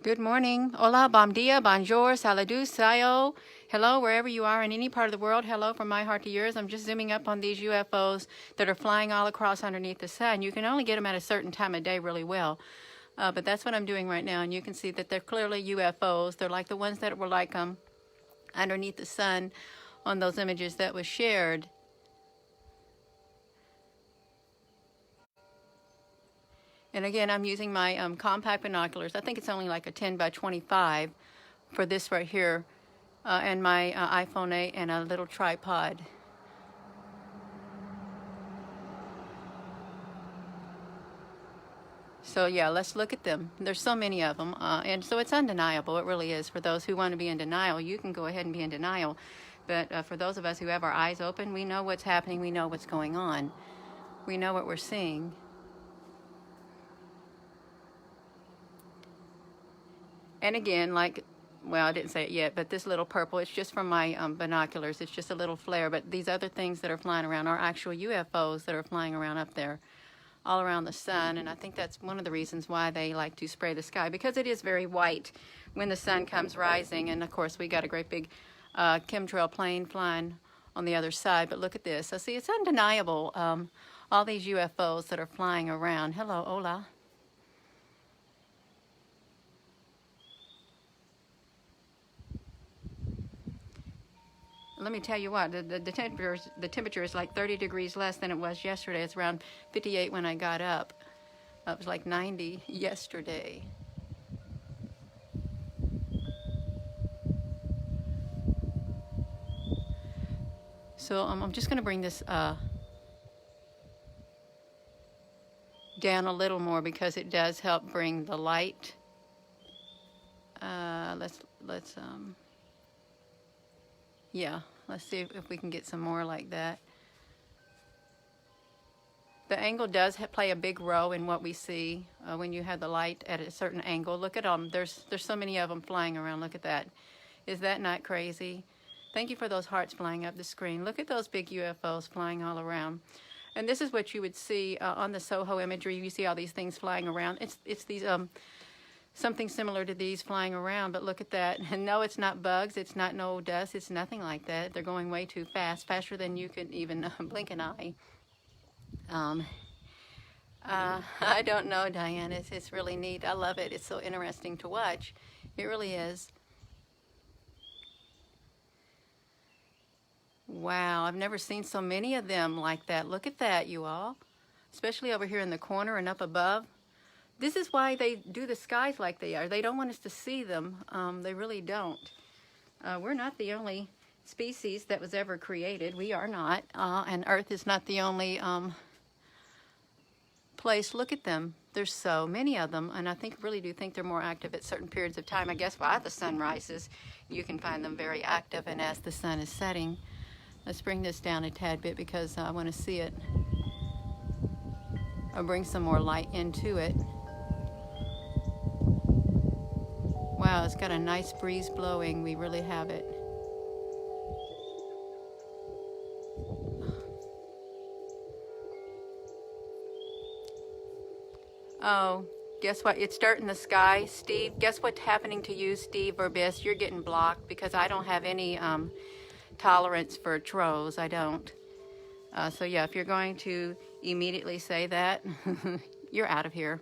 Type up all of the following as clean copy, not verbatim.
Good morning. Hola, bom dia, bonjour, saludos, sayo. Hello, wherever you are in any part of the world. Hello from my heart to yours. I'm just zooming up on these UFOs that are flying all across underneath the sun. You can only get them at a certain time of day really well. But that's what I'm doing right now. And you can see that they're clearly UFOs. They're like the ones that were like underneath the sun on those images that was shared. And again, I'm using my compact binoculars. I think it's only like a 10 by 25 for this right here, and my iPhone 8 and a little tripod. So yeah, let's look at them. There's so many of them, and so it's undeniable. It really is. For those who want to be in denial, you can go ahead and be in denial. But for those of us who have our eyes open, we know what's happening. We know what's going on. We know what we're seeing. And again, like, well, I didn't say it yet, but this little purple, it's just from my binoculars. It's just a little flare. But these other things that are flying around are actual UFOs that are flying around up there all around the sun. And I think that's one of the reasons why they like to spray the sky, because it is very white when the sun comes rising. And of course, we got a great big chemtrail plane flying on the other side. But look at this. So see, it's undeniable, all these UFOs that are flying around. Hello, hola. Let me tell you what, the temperature is like 30 degrees less than it was yesterday. It's around 58 when I got up. It was like 90 yesterday. So I'm just going to bring this down a little more because it does help bring the light. Yeah, let's see if we can get some more like that. The angle does play a big role in what we see when you have the light at a certain angle. Look at them. There's so many of them flying around. Look at that. Is that not crazy? Thank you for those hearts flying up the screen. Look at those big UFOs flying all around. And this is what you would see on the Soho imagery. You see all these things flying around. It's these something similar to these flying around, but look at that. And no, it's not bugs, it's not no dust, it's nothing like that. They're going way too fast, faster than you could even blink an eye. I don't know, Diane. It's really neat. I love it. It's so interesting to watch. It really is. Wow, I've never seen so many of them like that. Look at that, you all. Especially over here in the corner and up above. This is why they do the skies like they are. They don't want us to see them. They really don't. We're not the only species that was ever created. We are not. And Earth is not the only place. Look at them. There's so many of them. And I really do think they're more active at certain periods of time. I guess while the sun rises, you can find them very active. And as the sun is setting, let's bring this down a tad bit because I want to see it. I'll bring some more light into it. Wow, it's got a nice breeze blowing. We really have it. Oh, guess what? It's dirt in the sky. Steve, guess what's happening to you, Steve Verbis? You're getting blocked because I don't have any tolerance for trolls. I don't. So yeah, if you're going to immediately say that, you're out of here.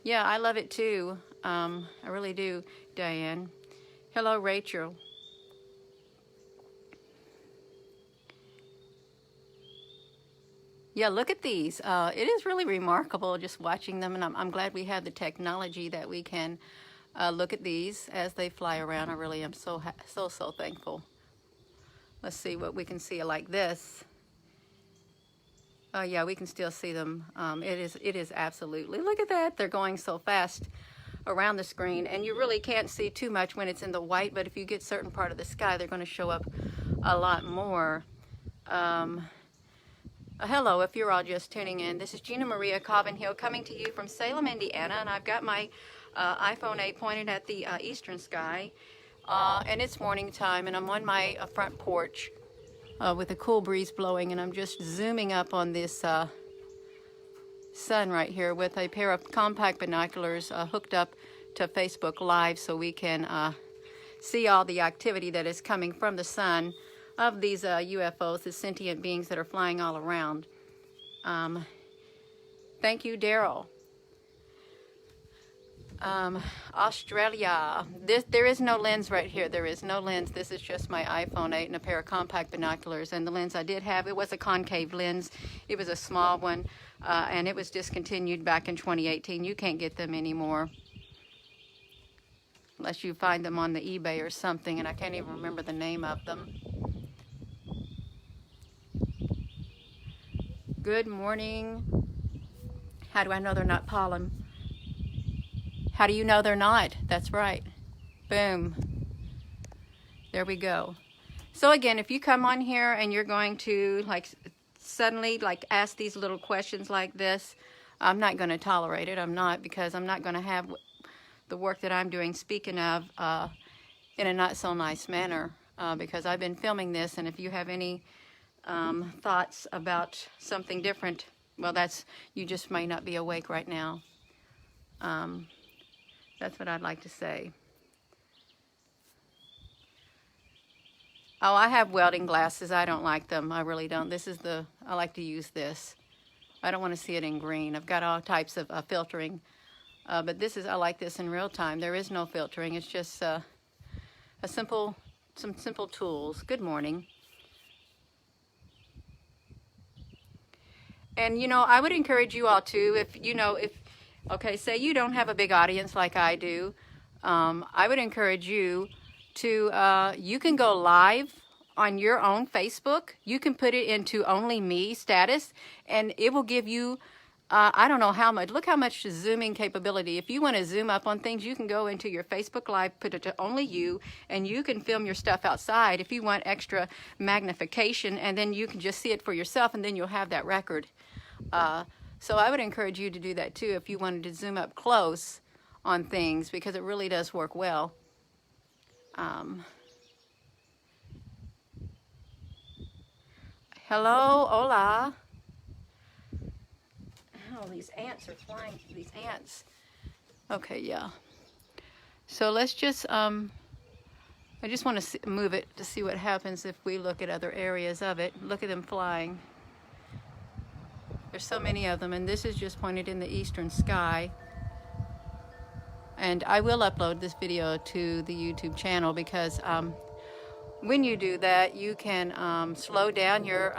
Yeah, I love it too. I really do, Diane. Hello, Rachel. Yeah, look at these. It is really remarkable just watching them, and I'm glad we have the technology that we can look at these as they fly around. I really am so thankful. Let's see what we can see like this. Oh yeah, we can still see them. It is absolutely. Look at that. They're going so fast around the screen, and you really can't see too much when it's in the white, but if you get certain part of the sky, they're going to show up a lot more. Hello, if you're all just tuning in. This is Gina Maria Covenhill coming to you from Salem, Indiana, and I've got my iPhone 8 pointed at the eastern sky, and it's morning time, and I'm on my front porch with a cool breeze blowing, and I'm just zooming up on this sun right here with a pair of compact binoculars hooked up to Facebook Live so we can see all the activity that is coming from the sun of these UFOs, the sentient beings that are flying all around. Thank you, Daryl. Australia. There is no lens right here. There is no lens. This is just my iPhone 8 and a pair of compact binoculars. And the lens I did have, it was a concave lens. It was a small one, and it was discontinued back in 2018. You can't get them anymore unless you find them on the eBay or something, and I can't even remember the name of them. Good morning. How do I know they're not pollen? How do you know they're not? That's right. Boom. There we go. So again, if you come on here and you're going to suddenly ask these little questions like this, I'm not going to tolerate it. I'm not, because I'm not going to have the work that I'm doing, speaking of, in a not so nice manner, because I've been filming this, and if you have any thoughts about something different, well, you just might not be awake right now. That's what I'd like to say. Oh, I have welding glasses. I don't like them. I really don't. I like to use this. I don't want to see it in green. I've got all types of filtering. But I like this in real time. There is no filtering. It's just some simple tools. Good morning. And, I would encourage you all to, okay, say you don't have a big audience like I do, I would encourage you to, you can go live on your own Facebook. You can put it into only me status, and it will give you, I don't know how much, look how much zooming capability. If you want to zoom up on things, you can go into your Facebook Live, put it to only you, and you can film your stuff outside if you want extra magnification, and then you can just see it for yourself, and then you'll have that record. So I would encourage you to do that too if you wanted to zoom up close on things, because it really does work well. Hello, hola. Oh, these ants are flying, these ants. Okay, yeah. So let's just, I just want to move it to see what happens if we look at other areas of it. Look at them flying. There's so many of them, and this is just pointed in the eastern sky. And I will upload this video to the YouTube channel, because when you do that, you can slow down your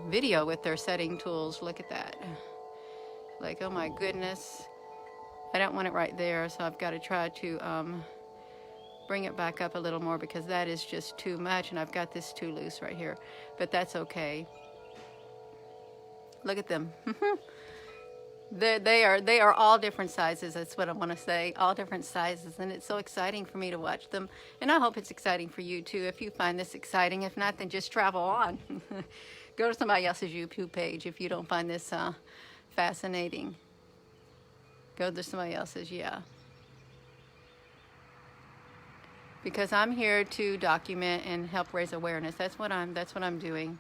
video with their setting tools. Look at that. Like, oh my goodness. I don't want it right there, so I've got to try to bring it back up a little more, because that is just too much, and I've got this too loose right here, but that's okay. Look at them. They are all different sizes. That's what I want to say, all different sizes, and it's so exciting for me to watch them, and I hope it's exciting for you too. If you find this exciting, if not, then just travel on. Go to somebody else's YouTube page if you don't find this fascinating. Go to somebody else's, yeah. Because I'm here to document and help raise awareness. That's what I'm doing.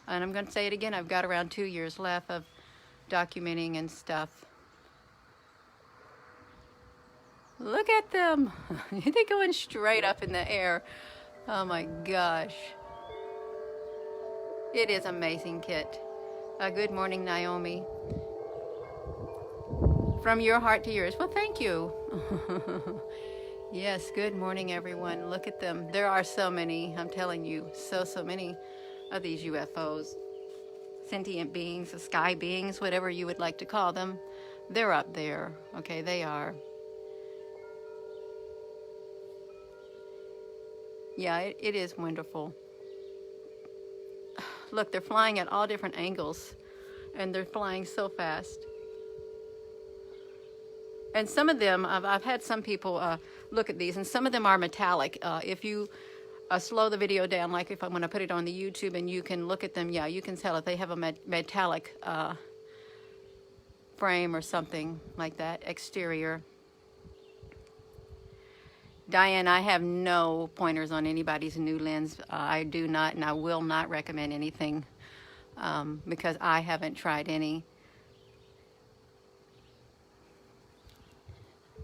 And I'm going to say it again. I've got around 2 years left of documenting and stuff. Look at them. They're going straight up in the air. Oh my gosh. It is amazing, Kit. Good morning, Naomi. From your heart to yours. Well, thank you. Yes, good morning, everyone. Look at them. There are so many, I'm telling you, so many of these UFOs. Sentient beings, sky beings, whatever you would like to call them. They're up there. Okay, they are. Yeah, it is wonderful. Look, they're flying at all different angles, and they're flying so fast. And some of them, I've had some people look at these, and some of them are metallic. If you slow the video down, like if I want to put it on the YouTube and you can look at them, yeah, you can tell if they have a metallic frame or something like that, exterior. Diane, I have no pointers on anybody's new lens. I do not, and I will not recommend anything because I haven't tried any.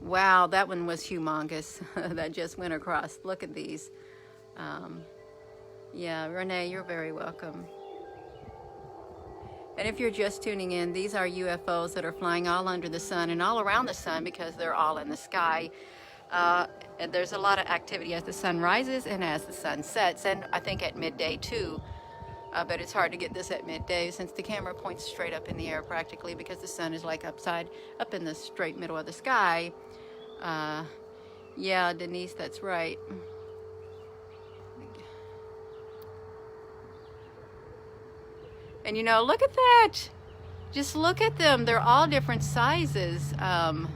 Wow, that one was humongous. That just went across. Look at these. Yeah, Renee, you're very welcome. And if you're just tuning in, these are UFOs that are flying all under the sun and all around the sun because they're all in the sky. And there's a lot of activity as the sun rises and as the sun sets, and I think at midday too. But it's hard to get this at midday since the camera points straight up in the air practically because the sun is like up in the straight middle of the sky. Yeah, Denise, that's right. And you know, look at that. Just look at them. They're all different sizes.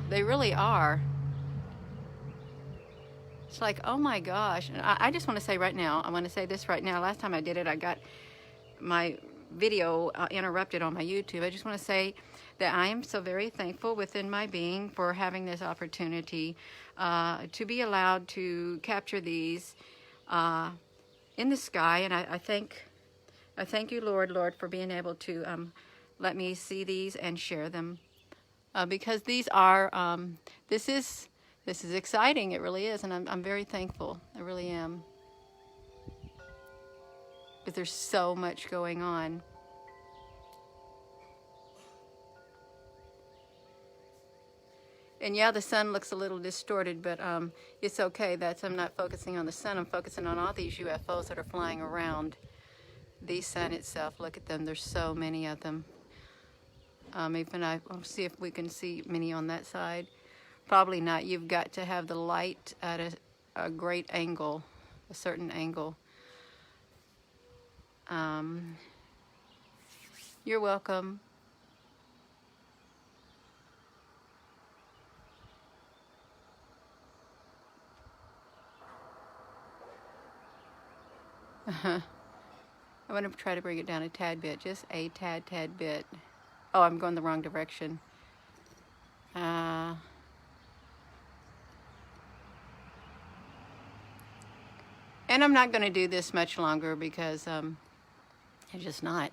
They really are. It's like, oh my gosh. And I just want to say right now, I want to say this right now. Last time I did it, I got my video interrupted on my YouTube. I just want to say that I am so very thankful within my being for having this opportunity to be allowed to capture these in the sky. And I thank you, Lord, for being able to let me see these and share them because these are, this is exciting. It really is. And I'm very thankful. I really am. Because there's so much going on. And yeah, the sun looks a little distorted, but it's okay. I'm not focusing on the sun. I'm focusing on all these UFOs that are flying around the sun itself. Look at them. There's so many of them. Even I'll see if we can see many on that side. Probably not. You've got to have the light at a great angle, a certain angle. You're welcome. I'm going to try to bring it down a tad bit, just a tad bit. Oh, I'm going the wrong direction. And I'm not going to do this much longer because I'm just not.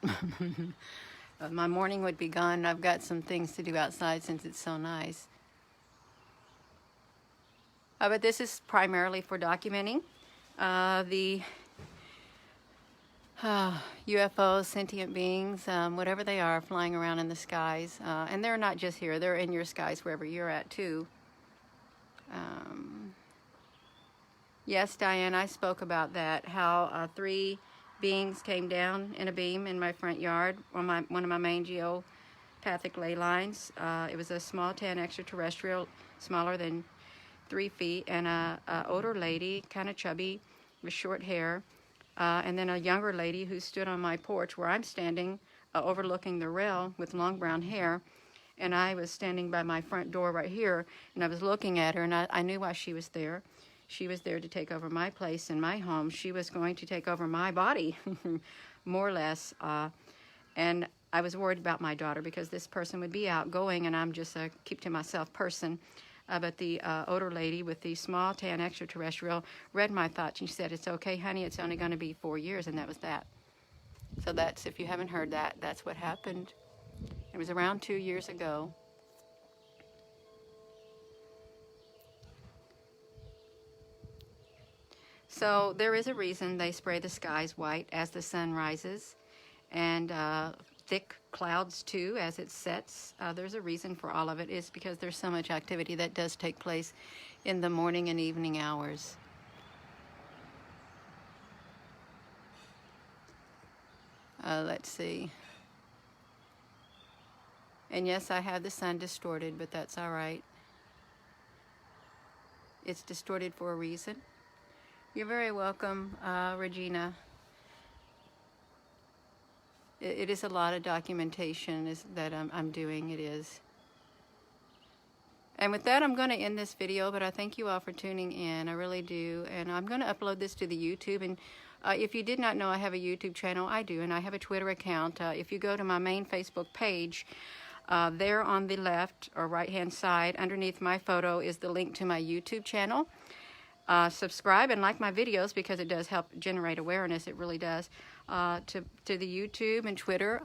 My morning would be gone. I've got some things to do outside since it's so nice. But this is primarily for documenting the UFOs, sentient beings, whatever they are, flying around in the skies. And they're not just here. They're in your skies wherever you're at, too. Yes, Diane, I spoke about that, how 3 beings came down in a beam in my front yard on one of my main geopathic ley lines. It was a small tan extraterrestrial, smaller than 3 feet, and a older lady, kind of chubby, with short hair. And then a younger lady who stood on my porch where I'm standing, overlooking the rail with long brown hair. And I was standing by my front door right here, and I was looking at her, and I knew why she was there. She was there to take over my place in my home. She was going to take over my body, more or less. And I was worried about my daughter because this person would be outgoing, and I'm just a keep-to-myself person. But the older lady with the small tan extraterrestrial read my thoughts, and she said, "It's okay, honey, it's only going to be 4 years," and that was that. So that's, if you haven't heard that, that's what happened. It was around 2 years ago. So there is a reason they spray the skies white as the sun rises, and thick clouds too as it sets. There's a reason for all of it. It's because there's so much activity that does take place in the morning and evening hours. Let's see. And yes, I have the sun distorted, but that's all right. It's distorted for a reason. You're very welcome, Regina. It is a lot of documentation that I'm doing. It is. And with that, I'm going to end this video, but I thank you all for tuning in. I really do. And I'm going to upload this to the YouTube. And if you did not know I have a YouTube channel, I do. And I have a Twitter account. If you go to my main Facebook page, there on the left or right-hand side, underneath my photo, is the link to my YouTube channel. Subscribe and like my videos because it does help generate awareness. It really does. To the YouTube and Twitter.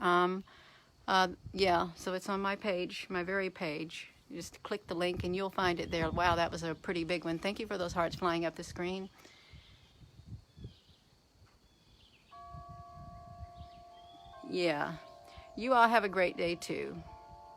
Yeah, so it's on my page, my very page. Just click the link and you'll find it there. Wow, that was a pretty big one. Thank you for those hearts flying up the screen. Yeah. You all have a great day too.